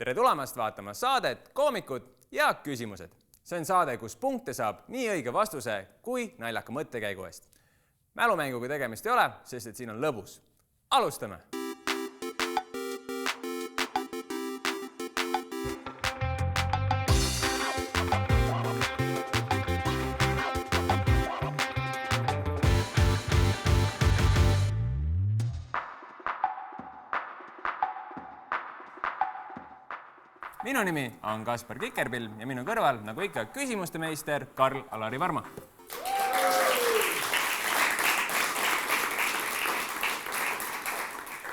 Tere tulemast vaatama saadet, koomikud ja küsimused. See on saade, kus punkte saab nii õige vastuse kui naljaka mõttekäigu eest. Mälumänguga tegemist ei ole, sest et siin on lõbus. Alustame! Minu nimi on Kaspar Kikerpill ja minu kõrval, nagu ikka, küsimuste meister Karl-Alari Varma.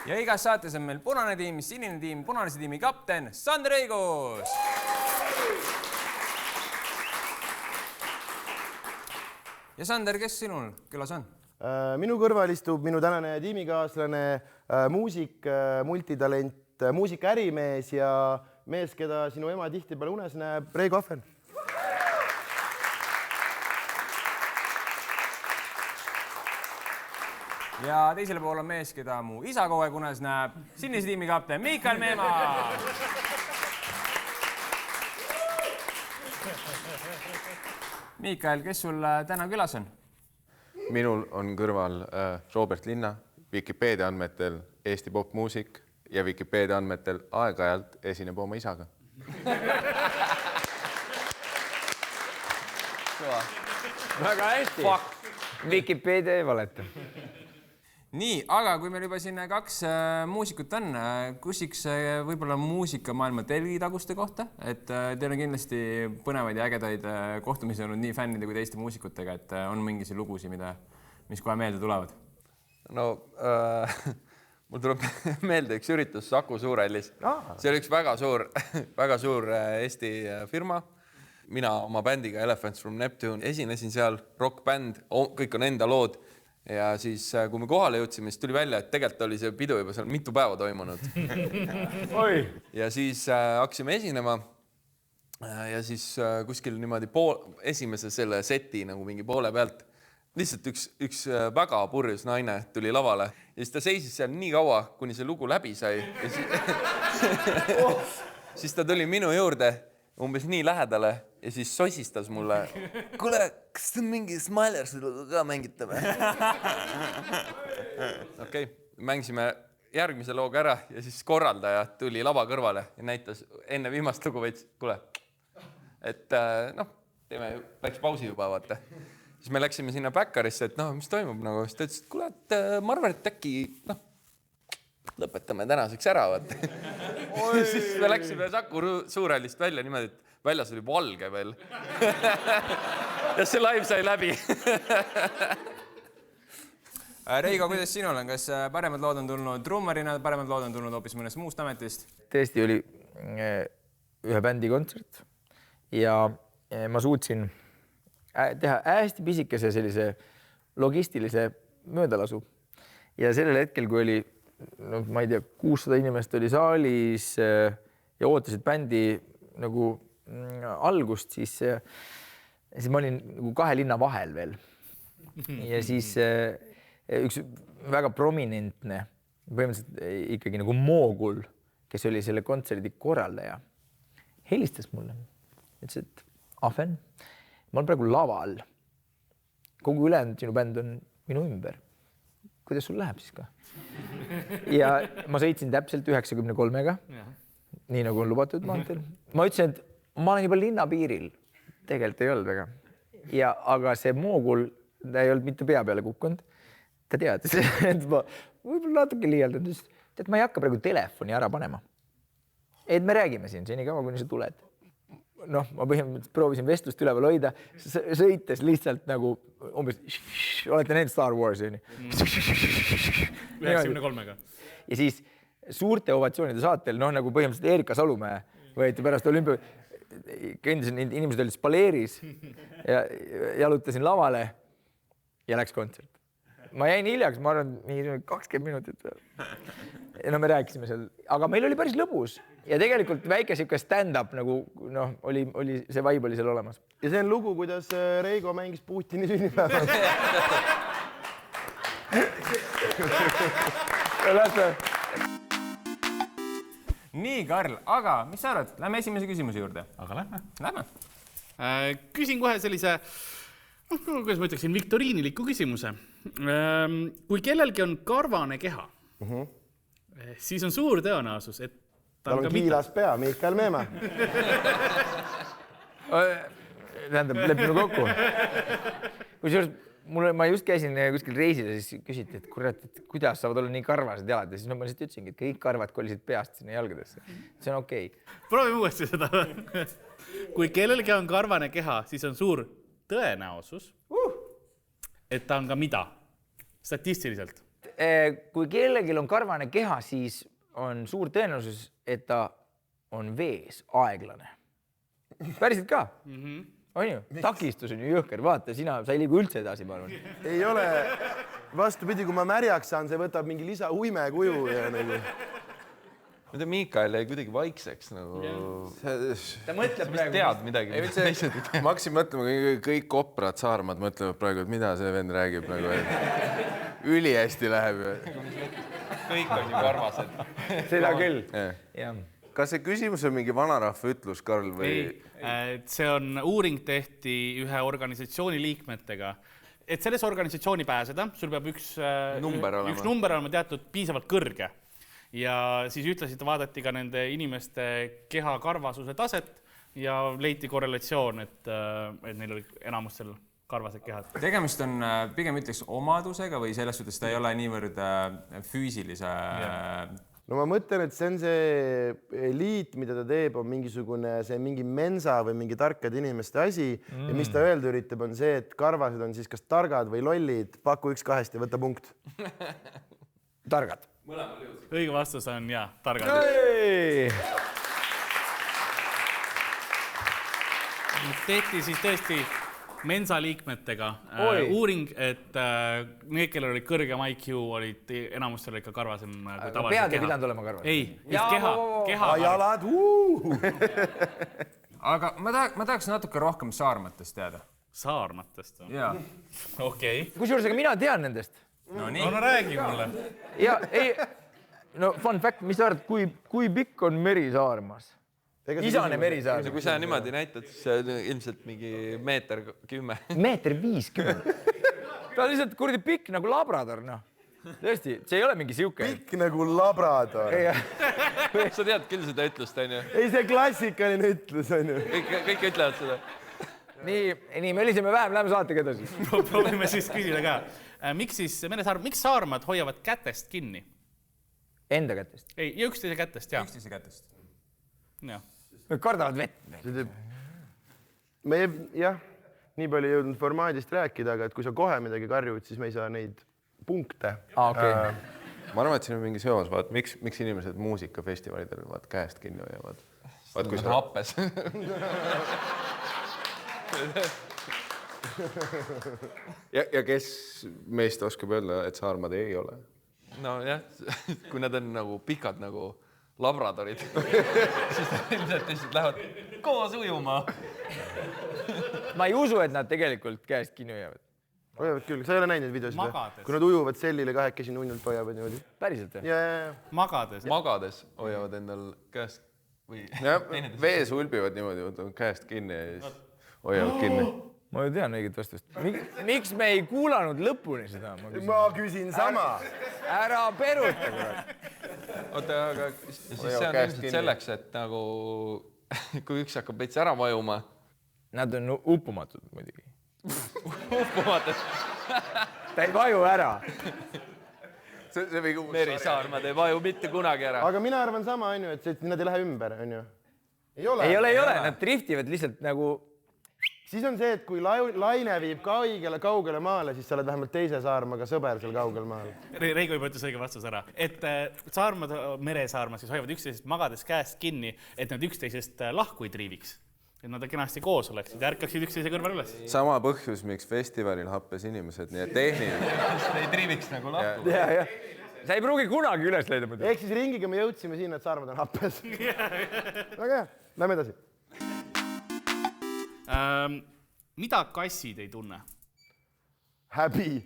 Ja igas saates on meil punane tiim, sinine tiim, punanese tiimi kapten Sander Õigus. Ja Sander, kes sinul külas on? Minu kõrval istub minu tänane tiimikaaslane, muusik, multitalent, muusikaärimees ja mees, keda sinu ema tihtipeale unes näeb, Reigo Ahven. Ja teisele pool on mees, keda mu isa kogu aeg unes näeb, sinise tiimi kapten Mikael Meemaa. Mikael, kes sul täna külas on? Minul on kõrval Robert Linna, Wikipedia andmetel Eesti popmuusik ja Wikipedia andmetel aeg-ajalt esineb oma isaga. Väga hästi. Wikipedia ei valeta. Nii, aga kui meil juba siin kaks muusikut on, küsiks võib-olla muusikamaailma telgitaguste kohta, et teil on kindlasti põnevaid ja ägedaid kohtumisi olnud nii fännide kui teiste muusikutega, et on mingisi lugusi, mis kohe meelde tulevad? No, mul tuleb meelde üks üritus Saku Suurhallis. See oli üks väga suur Eesti firma. Mina oma bändiga Elephants from Neptune esinesin seal, rock-bänd, kõik on enda lood. Ja siis, kui me kohale jõudsime, siis tuli välja, et tegelikult oli see pidu juba seal mitu päeva toimunud. Ja siis hakkasime esinema ja siis kuskil niimoodi esimese selle seti nagu mingi poole pealt lihtsalt üks väga purjus naine tuli lavale ja siis ta seisis seal nii kaua, kuni see lugu läbi sai. Ja siis ta tuli minu juurde umbes nii lähedale ja siis sosistas mulle. Kuule, kas ta mingi Smiler sulle ka mängitame? Okei, mängisime järgmise looga ära ja siis korraldaja tuli lava kõrvale ja näitas enne viimast lugu veits. Kuule, et läks pausi juba, vaata. Siis me läksime sinna Backarisse, et mis toimub nagu. Siis ta ütles, et kuule, et ma arvan, et äkki lõpetame tänaseks ära, vaata. Siis me läksime Saku Suurhallist välja niimoodi, et väljas oli valge veel. Ja see live sai läbi. Reigo, kuidas sinul on? Kas paremad lood on tulnud trummarina, paremad lood on tulnud hoopis mõnest muust ametist? Tõesti oli ühe bändi kontsert ja ma suutsin teha hästi pisikese sellise logistilise möödalasu. Ja sellel hetkel, kui oli, ma ei tea, 600 inimest oli saalis ja ootasid bändi nagu algust, siis ma olin nagu kahe linna vahel veel. Ja siis üks väga prominentne, põhimõtteliselt ikkagi nagu moogul, kes oli selle kontserdi korraldaja, helistas mulle. Ütles, et Ahven, ma olen praegu laval. Kogu ülejäänud sinu bänd on minu ümber. Kuidas sul läheb siis ka? Ja ma sõitsin täpselt 93-ga, nii nagu on lubatud maantel. Ma ütlesin, et ma olen juba linna piiril. Tegelikult ei olnud väga. Ja, aga see moogul, ta ei olnud mitte pea peale kukkunud. Ta teadis, et ma võib-olla natuke liialdanud, et ma ei hakka praegu telefoni ära panema. Et me räägime siin nii kaua, kuni sa tuled. Ma põhimõtteliselt proovisin vestlust üleval hoida, sõites lihtsalt nagu umbes, olete need Star Warsi. 93-ga. Ja siis suurte ovatsioonide saatel, nagu põhimõtteliselt Erika Salumäe võeti pärast olümpia, kõndisin, inimesed olid spaleeris ja jalutasin lavale ja läks kontsert. Ma jäin hiljaks, ma arvan, 20 minutit. Ja me rääkisime seal, aga meil oli päris lõbus ja tegelikult väike siuke stand-up nagu, oli see vibe oli seal olemas. Ja see on lugu, kuidas Reigo mängis Putini sünnipäeval. nii, Karl, aga mis sa arvad? Lähme esimese küsimuse juurde. Aga lähme. Küsin kohe sellise, kuidas ma ütleksin, viktoriiniliku küsimuse. Kui kellelgi on karvane keha, siis on suur tõenäosus, et tal on kiilas pea, Miikael Meemaa. Tähendab, lepime kokku. Kusjuures ma just käisin kuskil reisil ja siis küsiti, et kurat, et kuidas saavad olla nii karvased jalad ja siis ma lihtsalt ütlesingi, et kõik karvad kolisid peast sinna jalgadesse. See on okei. Proovime uuesti seda. Kui kellelgi on karvane keha, siis on suur tõenäosus, et ta on ka mida? Statistiliselt. Kui kellelgi on karvane keha, siis on suur tõenäosus, et ta on vees aeglane. Päriselt ka? On ju? Takistus on ju jõhker. Vaata, sa ei liigu üldse edasi, ma arvan. Ei ole, vastupidi, kui ma märjaks saan, see võtab mingi lisa uime kuju ja nagu... Ma tean, Miikael jäi kuidagi vaikseks nagu... Ta mõtleb praegu... Tead midagi. Ma hakkasin mõtlema, kõik koprad Saarmad mõtlevad praegu, et mida see vend räägib nagu, et üli hästi läheb. Kõik on ju karvased. Seda küll. Kas see küsimus on mingi vanarahva ütlus, Karl? See on uuring tehti ühe organisatsiooni liikmetega. Et selles organisatsiooni pääseda, sul peab üks number olema teatud piisavalt kõrge. Ja siis ütlesid, vaadati ka nende inimeste keha karvasuse taset ja leiti korrelatsioon, et neil oli enamustel karvased kehad. Tegemist on pigem ütleks omadusega või selles suhtes ta ei ole niivõrd füüsilise... No ma mõtlen, et see on see eliit, mida ta teeb, on mingi mensa või mingi tarkade inimeste asi. Ja mis ta öelda üritab, on see, et karvased on siis kas targad või lollid, paku 1-2 ja võta punkt. Targad. Õige vastus on targad. Tehti siis tõesti mensa liikmetega uuring, et need, kellel oli kõrgem IQ, olid enamustel ikka karvasem kui tavaliselt keha. Pead ei pidanud olema karvasem? Ei, just keha. Jalad, Aga ma tahaks natuke rohkem saarmatest teada. Saarmatest? Jaa. Okei. Kusjuures, aga mina tean nendest. No räägi mulle. Ja ei, no fun fact, mis sa arvad, kui pikk on meri Saarmas? Isane meri Saarmas. Kui sa niimoodi näitad, siis see on ilmselt mingi meeter 10. Meeter 50. Ta on lihtsalt kurdi pikk nagu labrador, noh. Tõesti, see ei ole mingi siuke. Pikk nagu labrador. Sa tead küll seda ütlust, on ju? Ei, see klassikaline ütlus, on ju. Kõik ütlevad seda. Nii, me elisime vähem, läheme saatega edasi. Proovime siis küsida ka. Miks saarmad hoiavad kätest kinni? Enda kätest? Ei, ja üksteise kätest, jah. Üksteise kätest. Jah. Nad kardavad vett. Me jah, nii palju jõudnud formaadist rääkida, aga et kui sa kohe midagi karjud, siis me ei saa neid punkte. Okay. Ma arvan, et siin on mingi seos, vaat, miks inimesed muusikafestivalidel vaat, käest kinni hoiavad. Vaat, kui sa happes. ja kes meist oskab öelda, et Saarmad ei ole? No jah, kui nad on nagu pikad nagu labradorid, siis ilmselt lihtsalt lähevad koos ujuma. Ma ei usu, et nad tegelikult käest kinni hoiavad. Hoiavad küll, sa ei ole näinud videosid? Magades. Kui nad ujuvad sellile kahekesi nunnult hoiavad niimoodi. Päriselt? Ja. Magades hoiavad endal käest või... Vees ulbivad niimoodi, käest kinni ja siis hoiavad kinni. Ma ju tean õiget vastust. Miks me ei kuulanud lõpuni seda? Ma küsin sama. Ära peruta, kurat. Oota, aga siis see on ilmselt selleks, et nagu kui üks hakkab veits ära vajuma. Nad on uppumatud muidugi. Uppumatud? Ta ei vaju ära. Meri Saarmad ei vaju mitte kunagi ära. Aga mina arvan sama, on ju, et nad ei lähe ümber, on ju? Ei ole. Nad driftivad lihtsalt nagu... Siis on see, et kui laine viib kaugele maale, siis sa oled vähemalt teise saarmaga sõber seal kaugel maal. Reigo juba ütles õige vastus ära. Et saarmad, meresaarmad siis hoiavad üksteisest magades käest kinni, et nad üksteisest lahku ei triiviks. Et nad kenasti koos oleksid ja ärkaksid üksteise kõrval üles. Sama põhjus, miks festivalil happes inimesed, nii et tehniline. Ei triiviks nagu lahku. Ja. Sa ei pruugi kunagi üles leida. Ehk siis ringiga me jõudsime siin, et saarmad on happes. Väga hea, lähme edasi. Mida kassid ei tunne? Häbi.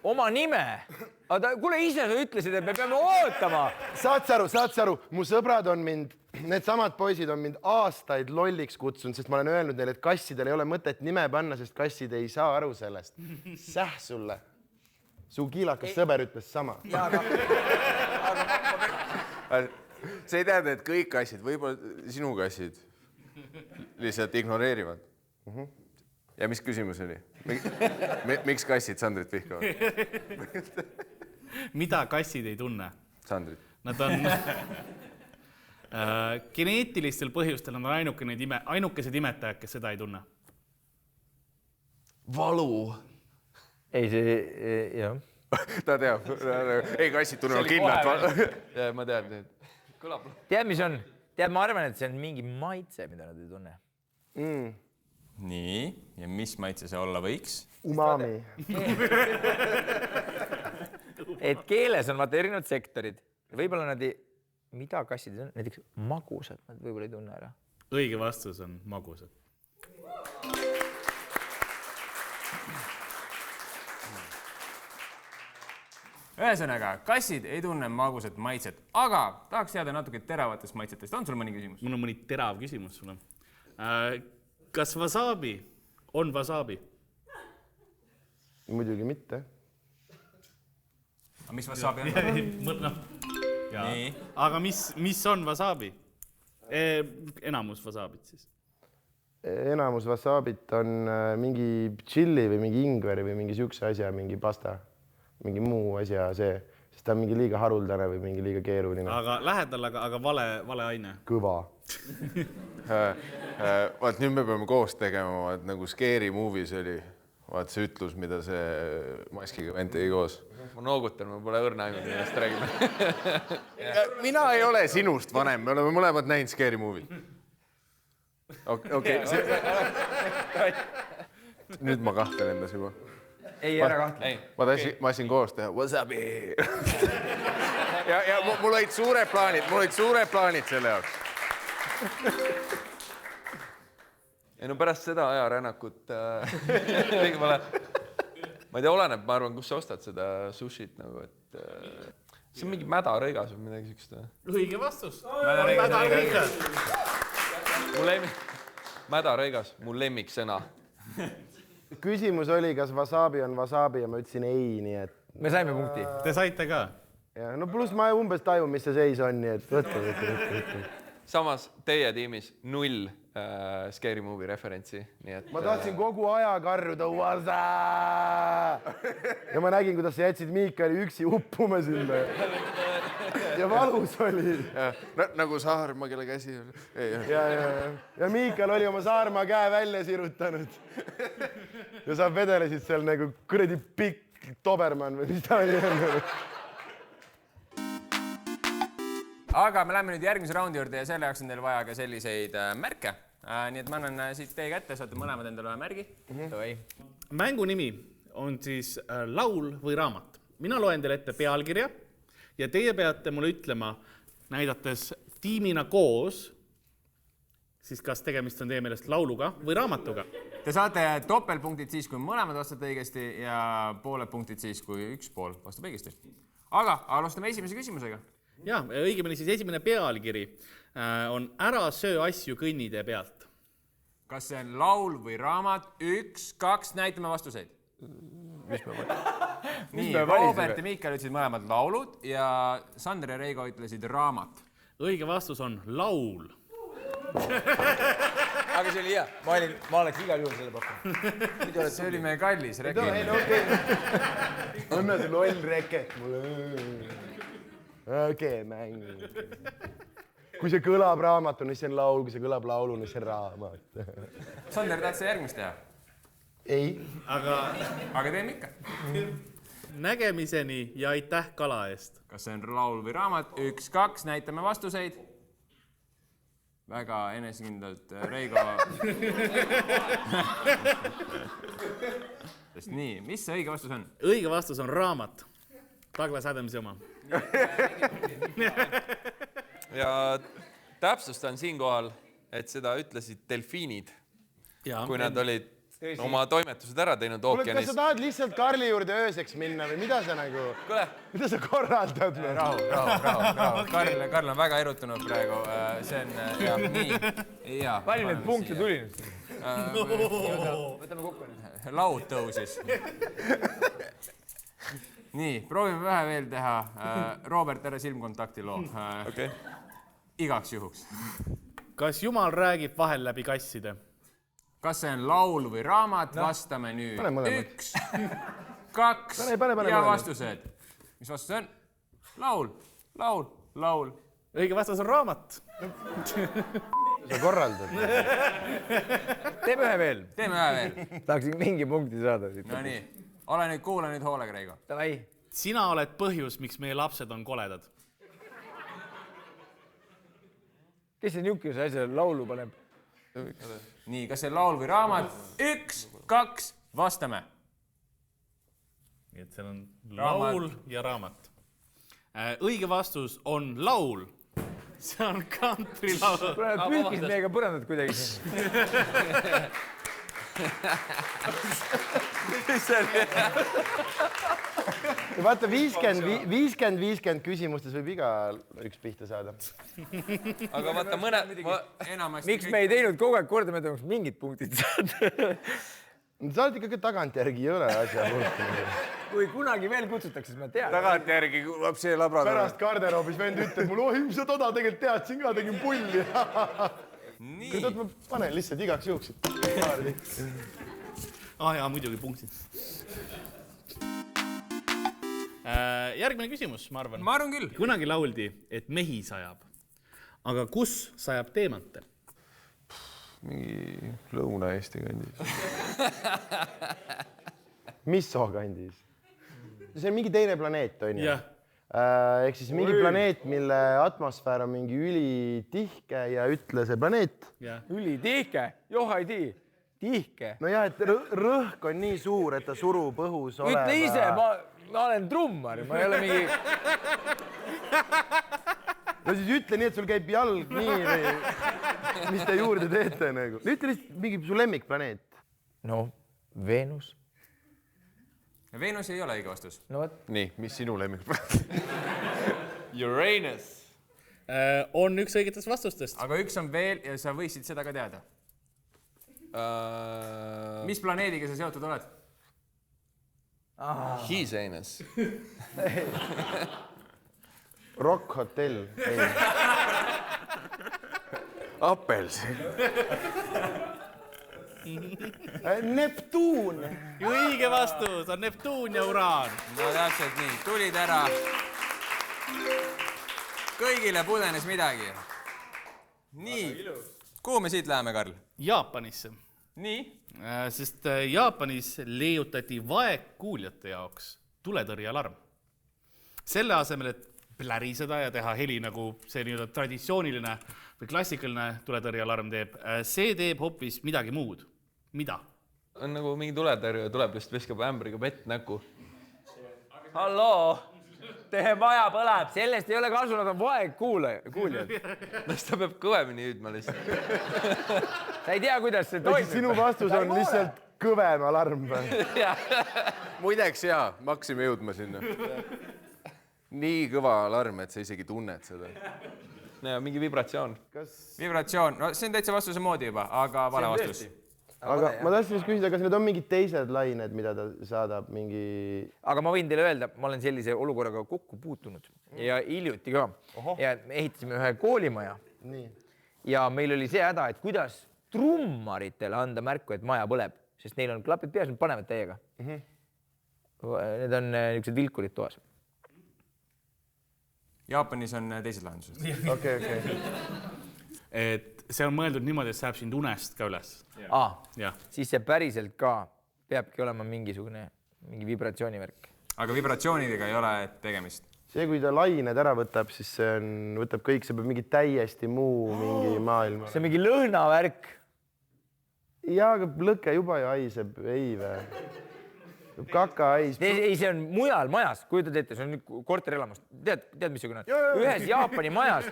oma nime. Kuule, ise sa ütlesid, et me peame ootama. Saad sa aru, mu sõbrad on mind, needsamad poisid on mind aastaid lolliks kutsunud, sest ma olen öelnud neile, et kassidel ei ole mõtet nime panna, sest kassid ei saa aru sellest. Säh sulle. Su kiilakas sõber ütles sama. Sa ei teada, et kõik kassid, võib-olla sinu kassid lihtsalt ignoreerivad. Ja mis küsimus oli? Miks kassid Sandrit vihkavad? Mida kassid ei tunne? Sandrit. Nad on geneetilistel põhjustel on ainukesed imetajad, kes seda ei tunne. Valu. Ei, see, jah. Ta teab. Ei, kassid tunnevad kindlalt. Ja ma tean. Kõlab. Tead, mis on? Tead, ma arvan, et see on mingi maitse, mida nad ei tunne. Nii, ja mis maitse see olla võiks? Umami. Et keeles on vaata erinevad sektorid. Võib-olla nad ei, mida kassid on? Näiteks magusad, nad võib-olla ei tunne ära. Õige vastus on magusad. Ühesõnaga, kassid ei tunne magusat maitset, aga tahaks teada natuke teravatest maitsetest. On sul mõni küsimus? Mul on mõni terav küsimus sulle. Kas wasabi on wasabi? Muidugi mitte. Aga mis wasabi on? Nii. Aga mis on wasabi? Enamus wasabit siis. Enamus wasabit on mingi chili või mingi ingveri või mingi siukse asja, mingi pasta. Mingi muu asja see, sest ta on mingi liiga haruldane või mingi liiga keeruline. Aga lähedal, aga vale aine. Kõva. Vaat nüüd me peame koos tegema, vaat nagu Scary Movies oli, vaat see ütlus, mida see maskiga vend tegi koos. Ma noogutan, ma pole õrna ainult, millest räägime. Mina ei ole sinust vanem, me oleme mõlemad näinud Scary Movie. Okei. Nüüd ma kahtlen endas juba. Ei, ära kahtle. Ma tahtsin koos teha. Wasabi! Ja mul olid suured plaanid selle jaoks. Ei no pärast seda ajarännakut ma ei tea, oleneb, ma arvan, kus sa ostad seda sushit nagu, et see on mingi mädarõigas või midagi siukest. Õige vastus. Mädarõigas, mu lemmiksõna. Küsimus oli, kas wasabi on wasabi ja ma ütlesin ei, nii et... Me saime punkti. Te saite ka? Ja, no pluss ma umbes tajun, mis see seis on, nii et võtta. Samas teie tiimis 0 Scary Movie referentsi, nii et... Ma tahtsin kogu aja karjuda wasa! Ja ma nägin, kuidas sa jätsid Miikali üksi uppuma sinna. Ja valus oli. Nagu Saarma, kelle käsi on. Ja Miikal oli oma Saarma käe välja sirutanud. Ja sa vedelesid seal nagu kuradi pikk Dobermann või mis ta oli. Aga me läheme nüüd järgmise raundi juurde ja selle jaoks on teil vaja ka selliseid märke. Nii et ma annan siit teie kätte, saate mõlemad endale märgi. Mängu nimi on siis laul või raamat. Mina loen teile ette pealkirja ja teie peate mulle ütlema, näidates tiimina koos, siis kas tegemist on teie meelest lauluga või raamatuga. Te saate topelpunktid siis, kui mõlemad vastate õigesti ja pooled punktid siis, kui üks pool vastab õigesti. Aga alustame esimese küsimusega. Ja, õigemini siis esimene pealkiri on Ära söö asju kõnnitee pealt. Kas see on laul või raamat? 1, 2, näitame vastuseid. Nii, Robert ja Miikal ütlesid mõlemad laulud ja Sander ja Reigo ütlesid raamat. Õige vastus on laul. Aga see oli hea. Ma oleks igal juhul selle pakkunud. See oli meie kallis reke. Anna see loll reket mulle. Okei, mäng. Kui see kõlab raamatuna, siis see on laul. Kui see kõlab lauluna, siis see on raamat. Sander, tahad sa järgmist teha? Ei. Aga teeme ikka. Nägemiseni ja aitäh kala eest. Kas see on laul või raamat? 1, 2, näitame vastuseid. Väga enesekindlalt Reigo. Nii, mis see õige vastus on? Õige vastus on raamat. Douglas Adamsi oma. Ja täpsustan siinkohal, et seda ütlesid delfiinid, kui nad olid oma toimetused ära teinud kas ookeanis sa . tahad lihtsalt Karli juurde ööseks minna või mida sa nagu, mida sa korraldad? rahu. Karl on väga erutunud praegu. See on, jah, nii. Palju neid punkte tuli nüüd? Võtame kokku nüüd. Laud tõusis. Nii, proovime vähe veel teha. Robert, ära silmkontakti loo. Okay. Igaks juhuks. Kas Jumal räägib vahel läbi kasside? Kas see on laul või raamat? Vastame nüüd. Pane mõlemad. 1, 2 Pane ja mõlemad. vastused. Mis vastus on? Laul. Õige vastus on raamat. Sa korraldad. Teeme ühe veel. Tahaksin mingi punkti saada siit. No nii, kuula nüüd hoolega, Reigo. Davai. Sina oled põhjus, miks meie lapsed on koledad. Kes see niisuguse asja laulu paneb? Nii, kas see on laul või raamat? 1, 2, vastame. Nii et seal on laul ja raamat. Õige vastus on laul. See on country laul. Püükis meiega põrandat kuidagi. Vaata 50-50 küsimustes võib iga üks pihta saada. aga vaata mõne... Miks me ei teinud kogu aeg korda, me tahaks mingid punktid saada? Sa oled ikka tagantjärgi ei ole asja hulka. Kui kunagi veel kutsutakse, siis ma tean. Tagantjärgi kuulab see labrador. Pärast garderoobis vend ütleb mulle, oi, sa toda tegelikult teadsin ka, tegin pulli. Nii. Nüüd ma panen lihtsalt igaks juhuks. Jaa, muidugi punktid. Järgmine küsimus, ma arvan. Ma arvan küll. Kunagi lauldi, et mehi sajab. Aga kus sajab teemante? Mingi Lõuna-Eesti kandis. Mis sookandis? See on mingi teine planeet, on ju? Jah. Ehk siis mingi planeet, mille atmosfäär on mingi ülitihke ja ütle see planeet. Ülitihke, joh ei tii, tihke. No jah, et rõhk on nii suur, et ta surub õhus olema. Ütle ise, ma olen trummar, ma ei ole mingi... No siis ütle nii, et sul käib jalg nii või mis te juurde teete nagu. Ütle lihtsalt mingi su lemmikplaneet. No, Veenus. Veenus ei ole õige vastus. No võt. Nii, mis sinu lemmik? Uranus. On üks õigetest vastustest. Aga üks on veel ja sa võisid seda ka teada. Mis planeediga sa seotud oled? Hiisenus. Rock Hotel. Apelsin. Neptuun. Õige vastus on Neptuun ja Uraan. No täpselt nii, tulid ära. Kõigile pudenes midagi. Nii, kuhu me siit läheme, Karl? Jaapanisse. Nii? Sest Jaapanis leiutati vaegkuuljate jaoks tuletõrjealarm. Selle asemel, et pläriseda ja teha heli nagu see nii-öelda traditsiooniline või klassikaline tuletõrjealarm teeb, see teeb hoopis midagi muud. Mida? On nagu mingi tuletõrje tuleb just viskab ämbriga vett näkku. Halloo, teie maja põleb. Sellest ei ole kasu, nad on vaegkuuljad. Las ta peab kõvemini hüüdma lihtsalt. Sa ei tea, kuidas see toimib. Sinu vastus on lihtsalt kõvem alarm. Muideks jaa, me hakkasime jõudma sinna. Nii kõva alarm, et sa isegi tunned seda. Mingi vibratsioon. Vibratsioon, no see on täitsa vastuse moodi juba, aga vale vastus. Aga ma tahtsin just küsida, kas need on mingid teised lained, mida ta saadab mingi... Aga ma võin teile öelda, ma olen sellise olukorraga kokku puutunud ja hiljuti ka. Ja me ehitasime ühe koolimaja. Nii. Ja meil oli see häda, et kuidas trummaritele anda märku, et maja põleb, sest neil on klapid peas, nad panevad täiega. Need on niisugused vilkurid toas. Jaapanis on teised lahendused. Okei. Et see on mõeldud niimoodi, et see läheb sind unest ka üles. Siis see päriselt ka peabki olema mingi vibratsioonivärk. Aga vibratsioonidega ei ole tegemist. See, kui ta lained ära võtab, siis see võtab kõik, see peab mingi täiesti muu mingi maailma. See on mingi lõhnavärk. Jaa, aga lõke juba ju haiseb, ei või? Kaka hais. Ei, see on mujal majas, kujutad ette, see on korterelamust. Tead, missugune on? Ühes Jaapani majas.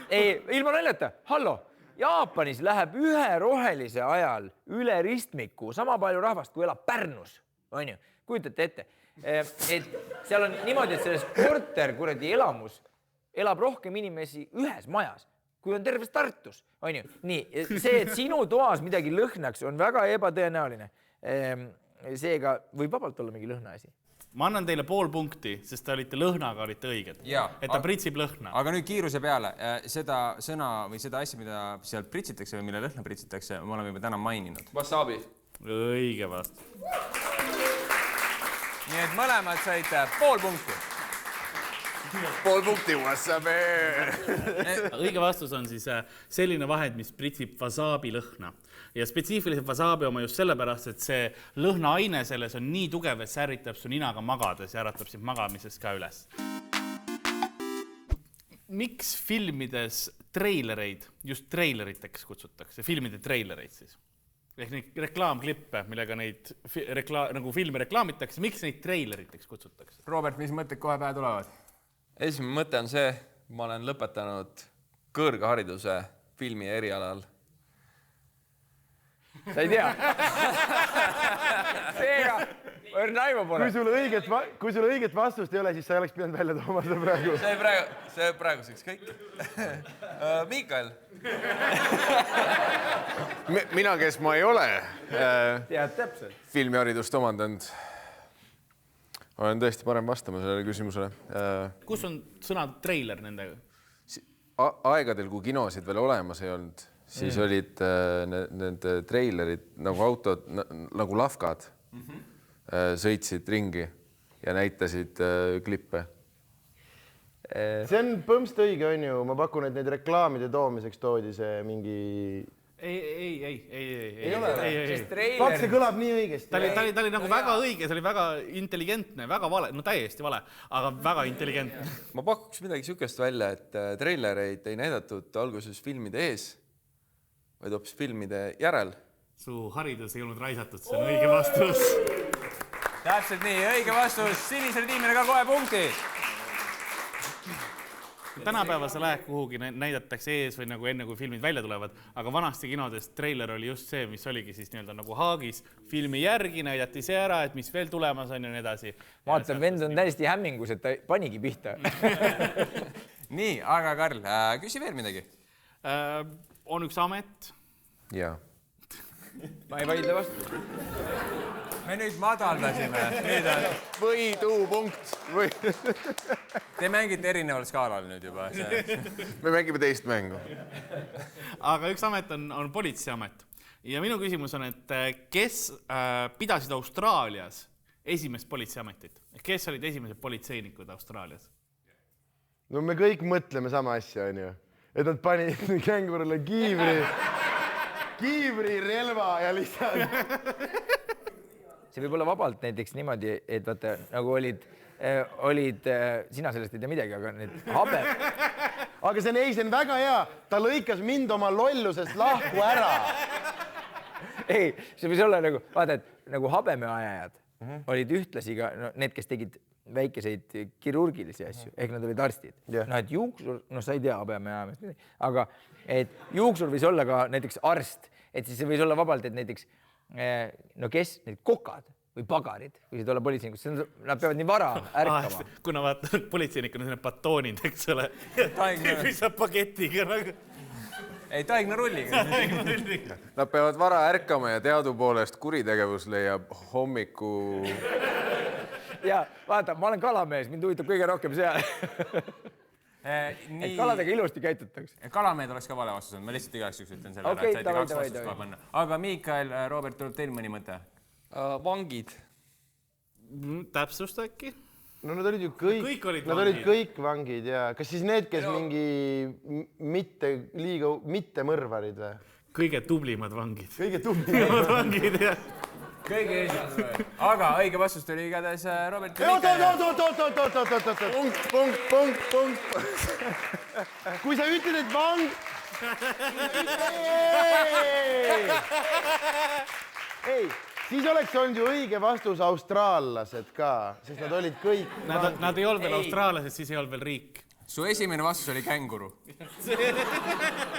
Ei, ilma naljata, hallo. Jaapanis läheb ühe rohelise ajal üle ristmiku sama palju rahvast, kui elab Pärnus, on ju? Kujutate ette, et seal on niimoodi, et selles korter kuradi elamus elab rohkem inimesi ühes majas, kui on terves Tartus, on ju? Nii, see, et sinu toas midagi lõhnaks, on väga ebatõenäoline. Seega võib vabalt olla mingi lõhna asi. Ma annan teile pool punkti, sest te olite lõhnaga, olite õiged. Et ta pritsib lõhna. Aga nüüd kiiruse peale, seda sõna või seda asja, mida seal pritsitakse või mille lõhna pritsitakse, me oleme juba täna maininud. Wasabi. Õige vast. Nii et mõlemad said pool punkti. Pool punkti wasabi. Õige vastus on siis selline vahend, mis pritsib wasabi lõhna. Ja spetsiifiliselt wasabi oma just sellepärast, et see lõhnaaine selles on nii tugev, et see ärritab su ninaga magades ja äratab sind magamisest ka üles. Miks filmides treilereid just treileriteks kutsutakse? Filmide treilereid siis? Ehk neid reklaamklippe, millega neid nagu filmi reklaamitakse, miks neid treileriteks kutsutakse? Robert, mis mõtted kohe pähe tulevad? Esimene mõte on see, ma olen lõpetanud kõrghariduse filmi erialal. Sa ei tea. Seega, Raivo pole. Kui sul õiget vastust ei ole, siis sa ei oleks pidanud välja tooma seda praegu. See praeguseks kõik. Miikael. Mina, kes ma ei ole Tead täpselt. filmiharidust omandanud, olen tõesti parem vastama sellele küsimusele. Kus on sõna treiler nendega? Aegadel, kui kinosid veel olemas ei olnud, siis olid need treilerid nagu autod, nagu lafkad sõitsid ringi ja näitasid klippe. See on põmst õige, on ju. Ma pakun, et need reklaamide toomiseks toodi see mingi... Ei ole. Ei. Fakt, see kõlab nii õigesti. Ta oli nagu väga õige, see oli väga intelligentne, väga vale, no täiesti vale, aga väga intelligentne. Ma pakuks midagi sükest välja, et treilereid ei näidatud alguses filmide ees, vaid hoopis filmide järel. Su haridus ei olnud raisatud, see on õige vastus. Täpselt nii, õige vastus. Sinisele tiimile ka kohe punkti. Tänapäeva sa lähed kuhugi, näidatakse ees või nagu enne, kui filmid välja tulevad, aga vanasti kinodes treiler oli just see, mis oligi siis nii-öelda nagu haagis. Filmi järgi näidati see ära, et mis veel tulemas on ja nii edasi. Vaatan, vend on täiesti hämmingus, et ta panigi pihta. Nii, aga Karl, küsi veel midagi. On üks amet. Jaa. Ma ei vaidle vastu. Me nüüd madaldasime. Võidupunkt. Te mängite erineval skaalal nüüd juba. Me mängime teist mängu. Aga üks amet on politseiamet. Ja minu küsimus on, et kes pidasid Austraalias esimest politseiametit? Kes olid esimesed politseinikud Austraalias? No me kõik mõtleme sama asja, on ju. Et nad panid kängurile kiivri relva ja lihtsalt... See võib olla vabalt näiteks niimoodi, et vaata, nagu olid, sina sellest ei tea midagi, aga need Aga see on väga hea. Ta lõikas mind oma lollusest lahku ära. Ei, see võis olla nagu, vaata, et nagu habemeajajad olid ühtlasi ka need, kes tegid väikeseid kirurgilisi asju, ehk nad olid arstid. No, et juuksur, sa ei tea habemeajamist, aga et juuksur võis olla ka näiteks arst, et siis see võis olla vabalt, et näiteks no kes, need kokad või pagarid, võisid olla politseinikud, nad peavad nii vara ärkama. Kuna vaata, politseinik on selline batoonid, eks ole, pisab paketiga nagu. Ei, taigna rulliga. Nad peavad vara ärkama ja teadupoolest kuritegevus leiab hommiku... Ja vaata, ma olen kalamees, mind huvitab kõige rohkem seal. Et kaladega ilusti käitutakse. Kalamehed oleks ka vale vastus on, ma lihtsalt igaks üks ütlen selle ära, et saite kaks vastust kohe panna. Aga Miikael, Robert, tuleb teil mõni mõte? Vangid. Täpsust äkki? No nad olid ju kõik vangid ja kas siis need, kes mingi mitte mõrvarid või? Kõige tublimad vangid. Kõige tublimad vangid, jah. Kõige esimesed. Aga õige vastust oli igatahes Robert ja Miikael. Punkt. Kui sa ütled, et vang... Ei, siis oleks olnud ju õige vastus austraallased ka, sest nad olid kõik... Nad ei olnud veel austraallased, siis ei olnud veel riik. Su esimene vastus oli känguru.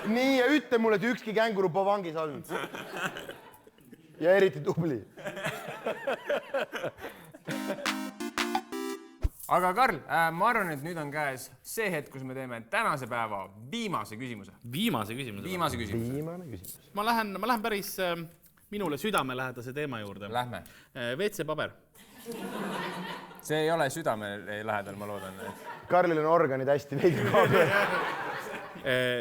Nii, ja ütle mulle, et ükski känguru Bovangis olnud. Ja eriti tubli. Aga Karl, ma arvan, et nüüd on käes see hetk, kus me teeme tänase päeva viimase küsimuse. Viimase küsimuse. Viimane küsimus. Ma lähen päris minule südamelähedase teema juurde. Lähme. WC-paber. See ei ole südame lähedal, ma loodan. Karlil on organid hästi veidi kaabel.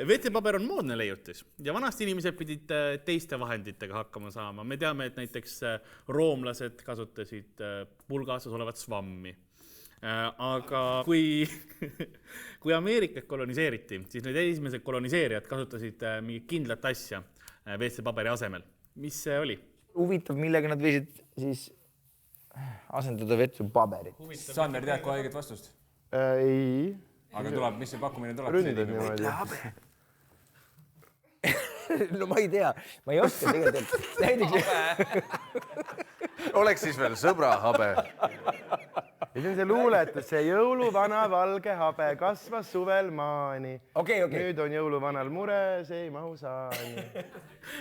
WC-paber on moodne leiutis ja vanasti inimesed pidid teiste vahenditega hakkama saama. Me teame, et näiteks roomlased kasutasid pulgaasas olevat svammi. Aga kui Ameerikat koloniseeriti, siis need esimesed koloniseerijad kasutasid mingit kindlat asja WC-paberi asemel. Mis see oli? Huvitav, millega nad võisid siis asendada WC-paberit. Sander, tead kohe õiget vastust? Ei. Aga tuleb, mis see pakkumine tuleb? Ründad niimoodi. No ma ei tea, ma ei oska tegelikult. Oleks siis veel sõbra habe. Ja see on see luuletus, see jõuluvana valge habe kasvas suvel maani. Okei. Nüüd on jõuluvanal mure, see ei mahu saani.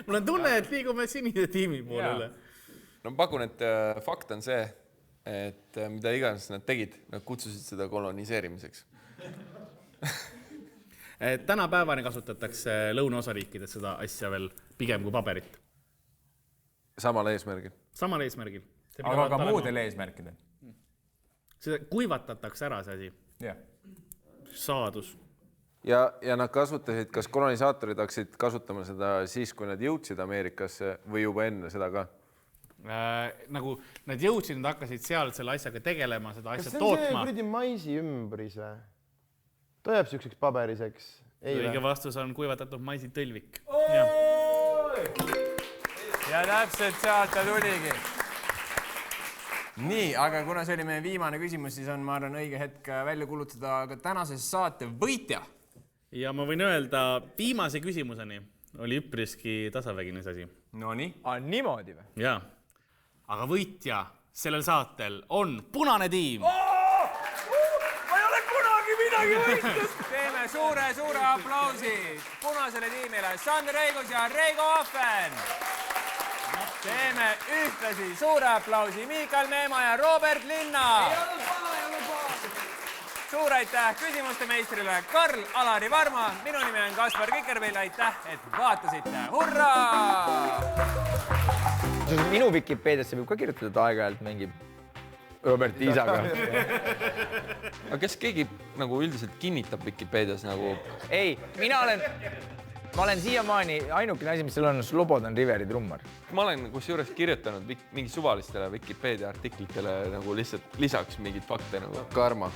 Mul on tunne, et liigume sinise tiimi poolele. No pakun, et fakt on see, et mida iganes nad tegid, nad kutsusid seda koloniseerimiseks. Tänapäevani kasutatakse lõunaosariikides seda asja veel pigem kui paberit. Samal eesmärgil. Samal eesmärgil. Aga ka muudel eesmärkidel. Seda kuivatatakse ära see asi. Jah. Saadus. Ja nad kasutasid, kas kolonisaatorid hakkasid kasutama seda siis, kui nad jõudsid Ameerikasse või juba enne seda ka? Nagu nad jõudsid, nad hakkasid seal selle asjaga tegelema, seda asja tootma. Kas see on see kuradi maisi ümbris või? Ta jääb sükseks paberiseks. Õige vastus on kuivatatud maisitõlvik. Ja täpselt sealt ta tuligi. Nii, aga kuna see oli meie viimane küsimus, siis on, ma arvan, õige hetk välja kulutada ka tänase saate võitja. Ja ma võin öelda, viimase küsimuseni oli üpriski tasavägine asi. No nii. Niimoodi või? Jaa. Aga võitja sellel saatel on punane tiim. Ma ei ole kunagi midagi võitnud. Teeme suure aplausi punasele tiimile Sander Reigus ja Reigo Ahven. Teeme ühtlasi suure aplausi Miikal Meemaa ja Robert Linna. Suur aitäh küsimuste meistrile Karl-Alari Varma. Minu nimi on Kaspar Kikerpill. Aitäh, et vaatasite. Hurraa! Minu Wikipeediasse võib ka kirjutada aeg-ajalt mingi Robert Iisaga. Aga kes keegi nagu üldiselt kinnitab Wikipedias nagu... Ei, ma olen siiamaani ainukene asi, mis seal on Slobodan Riveri trummar. Ma olen kusjuures kirjutanud mingi suvalistele Wikipedia artiklitele nagu lihtsalt lisaks mingid fakte nagu Karma.